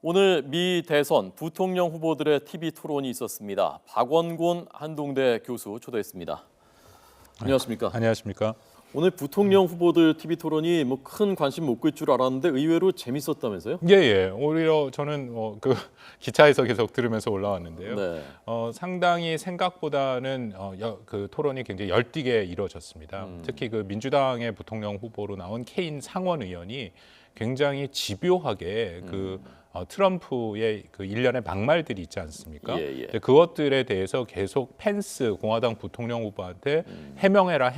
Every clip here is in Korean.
오늘 미 대선 부통령 후보들의 TV 토론이 있었습니다. 박원곤 한동대 교수 초대했습니다. 안녕하십니까? 안녕하십니까? 오늘 부통령 후보들 TV 토론이 큰 관심 못 끌 줄 알았는데 의외로 재밌었다면서요? 예. 오히려 저는 기차에서 계속 들으면서 올라왔는데요. 네. 상당히 생각보다는 그 토론이 굉장히 열띠게 이루어졌습니다. 특히 그 민주당의 부통령 후보로 나온 케인 상원 의원이 굉장히 집요하게 트럼프의 그 일련의 막말들이 있지 않습니까? 예. 그것들에 대해서 계속 펜스 공화당 부통령 후보한테 해명해라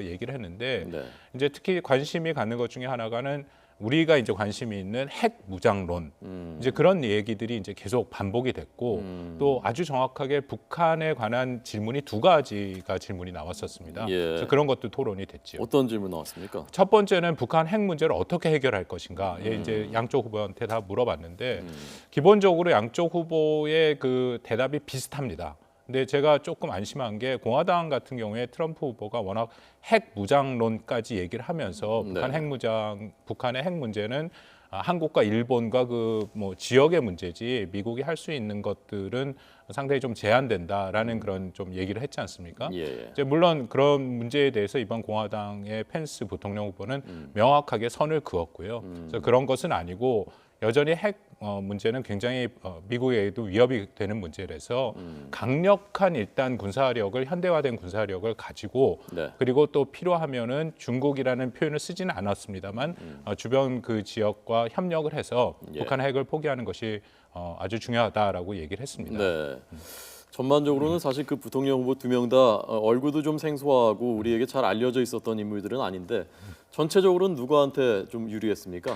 얘기를 했는데 네. 이제 특히 관심이 갖는 것 중에 하나가는 우리가 이제 관심이 있는 핵 무장론 이제 그런 얘기들이 이제 계속 반복이 됐고 또 아주 정확하게 북한에 관한 질문이 두 가지가 질문이 나왔었습니다. 예. 그래서 그런 것도 토론이 됐죠. 어떤 질문 나왔습니까? 첫 번째는 북한 핵 문제를 어떻게 해결할 것인가. 이제 양쪽 후보한테 다 물어봤는데 기본적으로 양쪽 후보의 그 대답이 비슷합니다. 근데 제가 조금 안심한 게 공화당 같은 경우에 트럼프 후보가 워낙 핵 무장론까지 얘기를 하면서 북한의 핵 문제는 한국과 일본과 지역의 문제지 미국이 할 수 있는 것들은 상당히 좀 제한된다라는 그런 좀 얘기를 했지 않습니까? 예. 이제 물론 그런 문제에 대해서 이번 공화당의 펜스 부통령 후보는 명확하게 선을 그었고요. 그래서 그런 것은 아니고 여전히 핵 문제는 굉장히 미국에도 위협이 되는 문제라서 강력한 일단 군사력을 현대화된 군사력을 가지고 네. 그리고 또 필요하면은 중국이라는 표현을 쓰지는 않았습니다만 주변 그 지역과 협력을 해서 예. 북한 핵을 포기하는 것이 아주 중요하다라고 얘기를 했습니다. 네. 전반적으로는 사실 그 부통령 후보 두 명 다 얼굴도 좀 생소하고 우리에게 잘 알려져 있었던 인물들은 아닌데 전체적으로는 누구한테 좀 유리했습니까?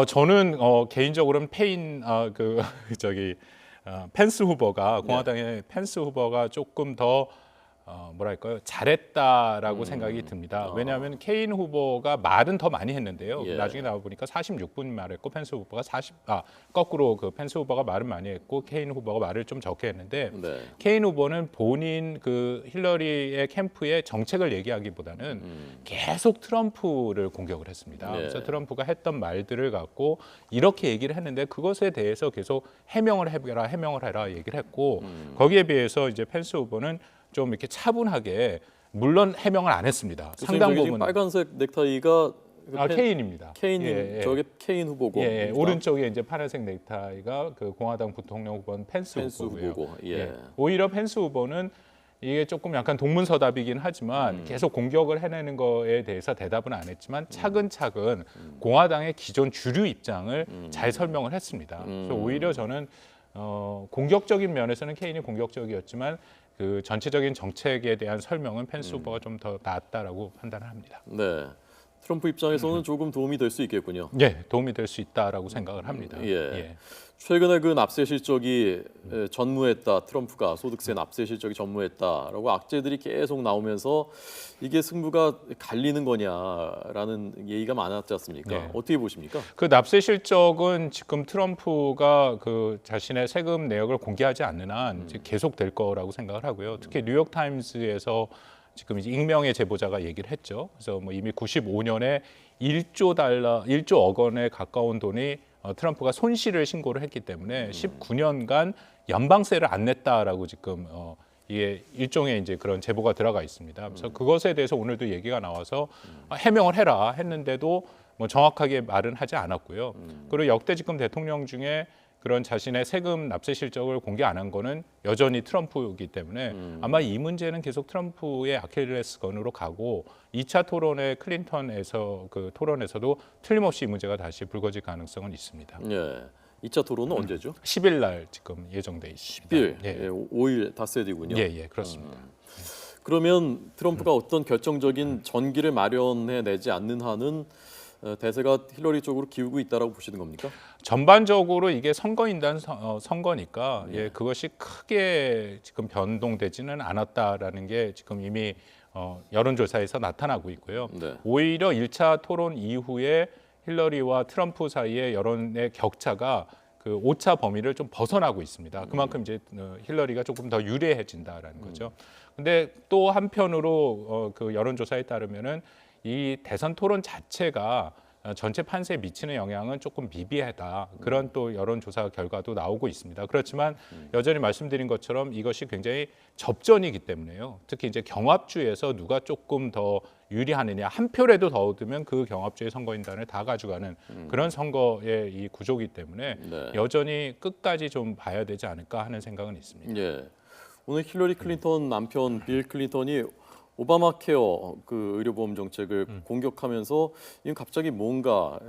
저는 개인적으로는 펜스 후보가 공화당의 펜스 후보가 조금 더 잘했다라고 생각이 듭니다. 왜냐하면 케인 후보가 말은 더 많이 했는데요. 예. 나중에 나와 보니까 46분 말했고 펜스 후보가 거꾸로 그 펜스 후보가 말을 많이 했고 케인 후보가 말을 좀 적게 했는데 네. 케인 후보는 본인 그 힐러리의 캠프의 정책을 얘기하기보다는 계속 트럼프를 공격을 했습니다. 네. 그래서 트럼프가 했던 말들을 갖고 이렇게 얘기를 했는데 그것에 대해서 계속 해명을 해라 얘기를 했고 거기에 비해서 이제 펜스 후보는 좀 이렇게 차분하게 물론 해명을 안 했습니다. 상당 부분 빨간색 넥타이가 케인입니다. 케인님 저게 케인 후보고 오른쪽에 이제 파란색 넥타이가 그 공화당 부통령 후보는 펜스 후보고요. 후보고. 예. 오히려 펜스 후보는 이게 조금 약간 동문서답이긴 하지만 계속 공격을 해내는 거에 대해서 대답은 안 했지만 차근차근 공화당의 기존 주류 입장을 잘 설명을 했습니다. 그래서 오히려 저는 공격적인 면에서는 케인이 공격적이었지만 그 전체적인 정책에 대한 설명은 펜스 후보가 좀 더 낫다라고 판단을 합니다. 네. 트럼프 입장에서는 조금 도움이 될 수 있겠군요. 예, 도움이 될 수 있다라고 생각을 합니다. 예. 최근에 그 납세 실적이 전무했다. 트럼프가 소득세 납세 실적이 전무했다라고 악재들이 계속 나오면서 이게 승부가 갈리는 거냐라는 얘기가 많았지 않습니까? 네. 어떻게 보십니까? 그 납세 실적은 지금 트럼프가 그 자신의 세금 내역을 공개하지 않는 한 이제 계속 될 거라고 생각을 하고요. 특히 뉴욕 타임스에서 지금 이제 익명의 제보자가 얘기를 했죠. 그래서 이미 95년에 1조 원에 가까운 돈이 트럼프가 손실을 신고를 했기 때문에 19년간 연방세를 안 냈다라고 지금 이게 일종의 이제 그런 제보가 들어가 있습니다. 그래서 그것에 대해서 오늘도 얘기가 나와서 해명을 해라 했는데도 정확하게 말은 하지 않았고요. 그리고 역대 지금 대통령 중에 그런 자신의 세금 납세 실적을 공개 안 한 거는 여전히 트럼프이기 때문에 아마 이 문제는 계속 트럼프의 아킬레스건으로 가고 2차 토론의 클린턴에서 그 토론에서도 틀림없이 이 문제가 다시 불거질 가능성은 있습니다. 예. 2차 토론은 언제죠? 10일 날 지금 예정돼 있습니다. 10일. 예. 5일 닷새 뒤군요. 예, 그렇습니다. 그러면 트럼프가 어떤 결정적인 전기를 마련해 내지 않는 한은 대세가 힐러리 쪽으로 기우고 있다라고 보시는 겁니까? 전반적으로 이게 선거인단 선거니까 그것이 크게 지금 변동되지는 않았다라는 게 지금 이미 여론조사에서 나타나고 있고요. 네. 오히려 1차 토론 이후에 힐러리와 트럼프 사이의 여론의 격차가 그 오차 범위를 좀 벗어나고 있습니다. 그만큼 이제 힐러리가 조금 더 유리해진다라는 거죠. 근데 또 한편으로 그 여론조사에 따르면은 이 대선 토론 자체가 전체 판세에 미치는 영향은 조금 미비하다. 그런 또 여론조사 결과도 나오고 있습니다. 그렇지만 여전히 말씀드린 것처럼 이것이 굉장히 접전이기 때문에요. 특히 이제 경합주에서 누가 조금 더 유리하느냐, 한 표라도 더 얻으면 그 경합주의 선거인단을 다 가져가는 그런 선거의 이 구조이기 때문에 네. 여전히 끝까지 좀 봐야 되지 않을까 하는 생각은 있습니다. 예. 오늘 힐러리 클린턴 남편 빌 클린턴이 오바마 케어 그 의료보험 정책을 공격하면서 이건 갑자기 뭔가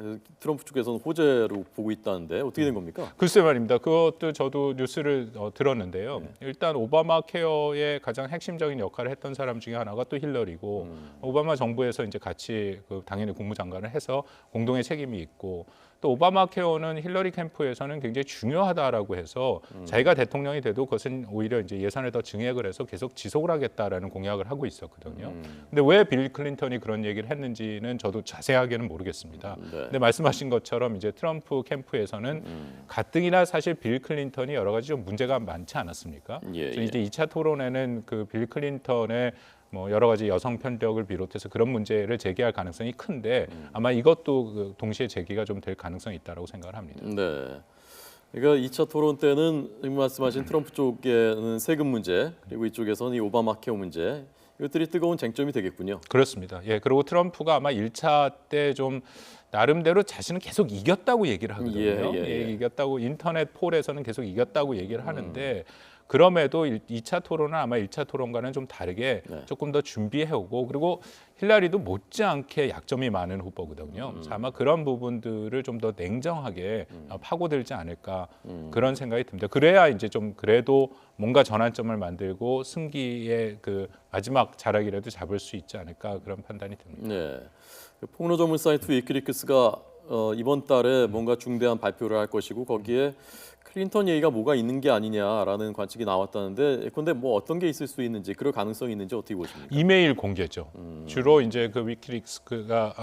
트럼프 쪽에서는 호재로 보고 있다는데 어떻게 된 겁니까? 글쎄 말입니다. 그것도 저도 뉴스를 들었는데요. 일단 오바마 케어의 가장 핵심적인 역할을 했던 사람 중에 하나가 또 힐러리고 오바마 정부에서 이제 같이 당연히 국무장관을 해서 공동의 책임이 있고 또 오바마 케어는 힐러리 캠프에서는 굉장히 중요하다라고 해서 자기가 대통령이 돼도 그것은 오히려 이제 예산을 더 증액을 해서 계속 지속을 하겠다라는 공약을 하고 있었거든요. 근데 왜 빌 클린턴이 그런 얘기를 했는지는 저도 자세하게는 모르겠습니다. 네. 근데 말씀하신 것처럼 이제 트럼프 캠프에서는 가뜩이나 사실 빌 클린턴이 여러 가지 좀 문제가 많지 않았습니까? 예, 그래서 예. 이제 2차 토론에는 그 빌 클린턴의 뭐 여러 가지 여성 편력을 비롯해서 그런 문제를 제기할 가능성이 큰데 아마 이것도 그 동시에 제기가 좀 될 가능성이 있다라고 생각을 합니다. 네. 그러니까 2차 토론 때는 지금 말씀하신 트럼프 쪽에는 세금 문제 그리고 이쪽에서는 이 오바마 케어 문제 이것들이 뜨거운 쟁점이 되겠군요. 그렇습니다. 예, 그리고 트럼프가 아마 1차 때 좀 나름대로 자신은 계속 이겼다고 얘기를 하거든요. 예. 이겼다고 인터넷 폴에서는 계속 이겼다고 얘기를 하는데 그럼에도 2차 토론은 아마 1차 토론과는 좀 다르게 네. 조금 더 준비해오고 그리고 힐러리도 못지않게 약점이 많은 후보거든요. 그래서 아마 그런 부분들을 좀 더 냉정하게 파고들지 않을까 그런 생각이 듭니다. 그래야 이제 좀 그래도 뭔가 전환점을 만들고 승기의 그 마지막 자락이라도 잡을 수 있지 않을까 그런 판단이 듭니다. 네. 그 폭로 전문 사이트 위키리크스가 이번 달에 뭔가 중대한 발표를 할 것이고 거기에 클린턴 얘기가 뭐가 있는 게 아니냐라는 관측이 나왔다는데 그런데 뭐 어떤 게 있을 수 있는지 그럴 가능성이 있는지 어떻게 보십니까? 이메일 공개죠. 주로 이제 그 위키리크가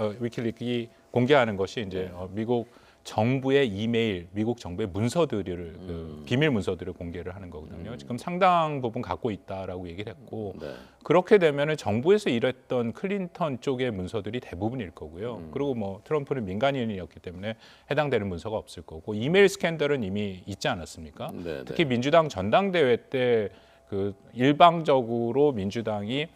공개하는 것이 이제 미국 정부의 이메일, 미국 정부의 문서들을 그 비밀 문서들을 공개를 하는 거거든요. 지금 상당 부분 갖고 있다라고 얘기를 했고 네. 그렇게 되면은 정부에서 일했던 클린턴 쪽의 문서들이 대부분일 거고요. 그리고 뭐 트럼프는 민간인이었기 때문에 해당되는 문서가 없을 거고 이메일 스캔들은 이미 있지 않았습니까? 네, 특히 민주당 전당대회 때 그 일방적으로 민주당이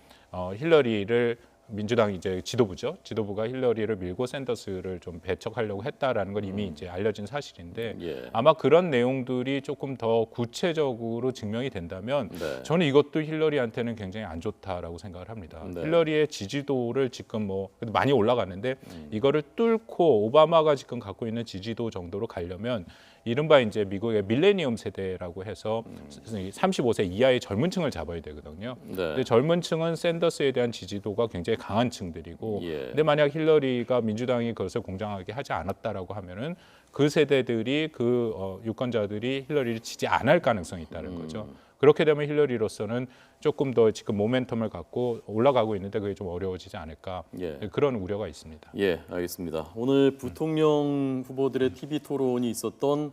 힐러리를 민주당 이제 지도부가 힐러리를 밀고 샌더스를 좀 배척하려고 했다라는 건 이미 이제 알려진 사실인데 예. 아마 그런 내용들이 조금 더 구체적으로 증명이 된다면 네. 저는 이것도 힐러리한테는 굉장히 안 좋다라고 생각을 합니다. 네. 힐러리의 지지도를 지금 뭐 그래도 많이 올라갔는데 이거를 뚫고 오바마가 지금 갖고 있는 지지도 정도로 가려면 이른바 이제 미국의 밀레니엄 세대라고 해서 35세 이하의 젊은 층을 잡아야 되거든요. 네. 근데 젊은 층은 샌더스에 대한 지지도가 굉장히 강한 층들이고 예. 근데 만약 힐러리가 민주당이 그것을 공정하게 하지 않았다라고 하면은 그 세대들이 그 유권자들이 힐러리를 지지 안 할 가능성이 있다는 거죠. 그렇게 되면 힐러리로서는 조금 더 지금 모멘텀을 갖고 올라가고 있는데 그게 좀 어려워지지 않을까 예. 그런 우려가 있습니다. 예, 알겠습니다. 오늘 부통령 후보들의 TV 토론이 있었던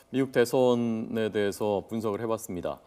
미국 대선에 대해서 분석을 해봤습니다.